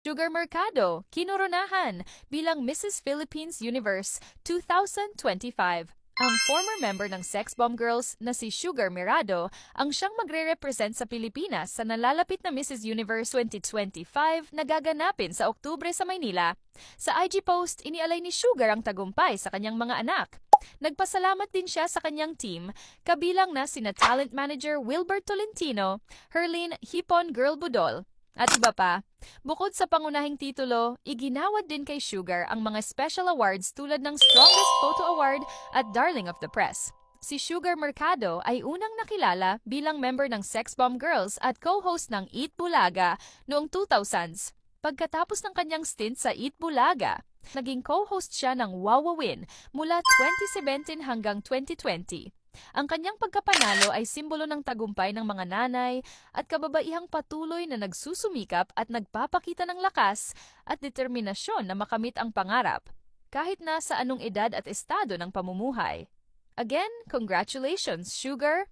Sugar Mercado, kinoronahan bilang Mrs. Philippines Universe 2025. Ang former member ng Sex Bomb Girls na si Sugar Mercado ang siyang magre-represent sa Pilipinas sa nalalapit na Mrs. Universe 2025 na gaganapin sa Oktubre sa Maynila. Sa IG post, inialay ni Sugar ang tagumpay sa kanyang mga anak. Nagpasalamat din siya sa kanyang team, kabilang na sina talent manager Wilbert Tolentino, Herlene Hipon Girl Budol, at iba pa. Bukod sa pangunahing titulo, iginawad din kay Sugar ang mga special awards tulad ng Strongest Photo Award at Darling of the Press. Si Sugar Mercado ay unang nakilala bilang member ng Sex Bomb Girls at co-host ng Eat Bulaga noong 2000s. Pagkatapos ng kanyang stint sa Eat Bulaga, naging co-host siya ng Wowowin mula 2017 hanggang 2020. Ang kanyang pagkapanalo ay simbolo ng tagumpay ng mga nanay at kababaihang patuloy na nagsusumikap at nagpapakita ng lakas at determinasyon na makamit ang pangarap, kahit na sa anong edad at estado ng pamumuhay. Again, congratulations, Sugar!